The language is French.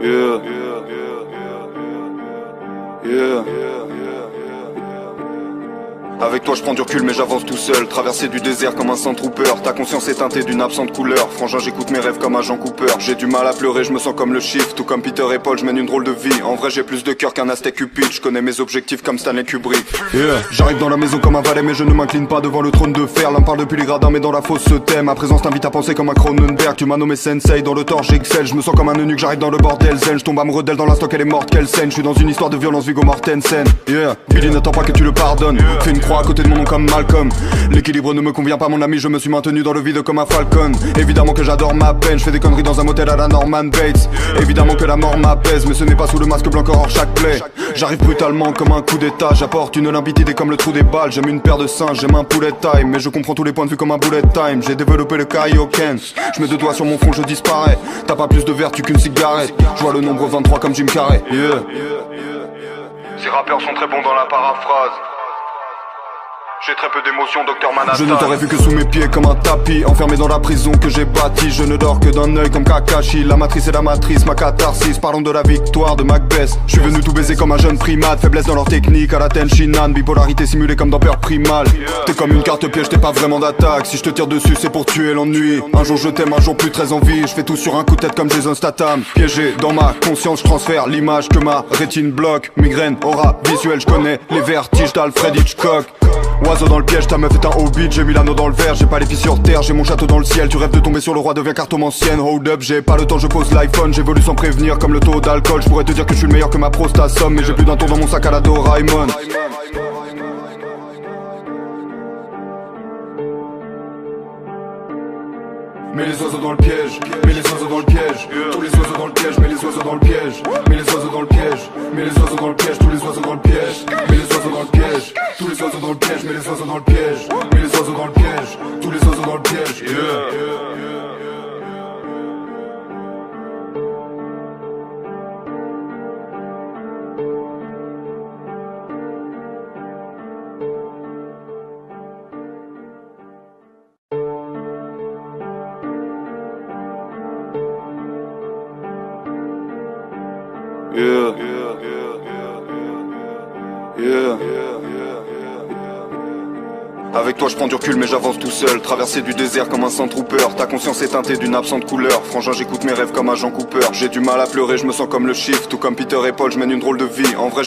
Yeah. Yeah. Avec toi je prends du recul mais j'avance tout seul. Traverser du désert comme un Sandtrooper. Ta conscience est teintée d'une absente couleur. Frangin j'écoute mes rêves comme un Jean Cooper. J'ai du mal à pleurer, je me sens comme le Shift. Tout comme Peter et Paul, je mène une drôle de vie. En vrai j'ai plus de cœur qu'un Aztec Cupid. Je connais mes objectifs comme Stanley Kubrick. Yeah. J'arrive dans la maison comme un valet mais je ne m'incline pas devant le trône de fer. L'un parle depuis les gradins mais dans la fosse se thème. Ma présence t'invite à penser comme un Cronenberg. Tu m'as nommé Sensei, dans le tort j'excelle. Je me sens comme un eunuque, j'arrive dans le bordel zen. Je tombe amoureux d'elle dans l'instant qu'elle est morte, quelle scène. Je suis dans une histoire de violence Viggo Mortensen. Yeah. Billy n'attend pas que tu le pardonnes. Fais une croix à côté de mon nom comme Malcolm. L'équilibre ne me convient pas mon ami, je me suis maintenu dans le vide comme un falcon. Évidemment que j'adore ma peine, je fais des conneries dans un motel à la Norman Bates. Évidemment que la mort m'apaise, mais ce n'est pas sous le masque blanc hors chaque plaie. J'arrive brutalement comme un coup d'état, j'apporte une limpidité comme le trou des balles. J'aime une paire de singes, j'aime un poulet time, mais je comprends tous les points de vue comme un bullet time. J'ai développé le Kaioken, je mets deux doigts sur mon front, je disparais. T'as pas plus de vertu qu'une cigarette, je vois le nombre 23 comme Jim Carrey. Yeah. Ces rappeurs sont très bons dans la paraphrase. J'ai très peu d'émotions, Docteur Manhattan. Je ne t'aurais vu que sous mes pieds comme un tapis, enfermé dans la prison que j'ai bâtie. Je ne dors que d'un œil comme Kakashi. La matrice est la matrice, ma catharsis. Parlons de la victoire de Macbeth. Je suis venu tout baiser comme un jeune primate. Faiblesse dans leur technique, à la Tenshinhan. Bipolarité simulée comme dans Peur Primal. T'es comme une carte piège, t'es pas vraiment d'attaque. Si je te tire dessus c'est pour tuer l'ennui. Un jour je t'aime, un jour plus très envie. Je fais tout sur un coup de tête comme Jason Statham. Piégé dans ma conscience, je transfère l'image que ma rétine bloque. Migraine, aura visuelle, je connais les vertiges d'Alfred Hitchcock. Oiseau dans le piège, ta meuf est un hobbit. J'ai mis l'anneau dans le verre, j'ai pas les pieds sur terre. J'ai mon château dans le ciel, tu rêves de tomber sur le roi, deviens cartomancienne. Hold up, j'ai pas le temps, je pose l'iPhone. J'évolue sans prévenir comme le taux d'alcool. Je pourrais te dire que je suis le meilleur que ma prosta somme. Mais j'ai plus d'un tour dans mon sac à la Doraemon. Mets les oiseaux dans le piège, mets les oiseaux dans le piège. Tous les oiseaux dans le piège, mets les oiseaux dans le piège. Mets les oiseaux dans le piège, mets les oiseaux dans le piège. Tous les oiseaux dans le piège, mets les oiseaux dans le piège. Tous les oiseaux dans le piège, mets les oiseaux dans le piège. Mets les oiseaux dans le piège, tous les oiseaux dans le piège. Yeah. Yeah. Avec toi je prends du recul mais j'avance tout seul. Traverser du désert comme un Sandtrooper. Ta conscience est teintée d'une absente couleur. Frangin j'écoute mes rêves comme un Jean Cooper. J'ai du mal à pleurer, je me sens comme le Shift. Tout comme Peter et Paul, je mène une drôle de vie. En vrai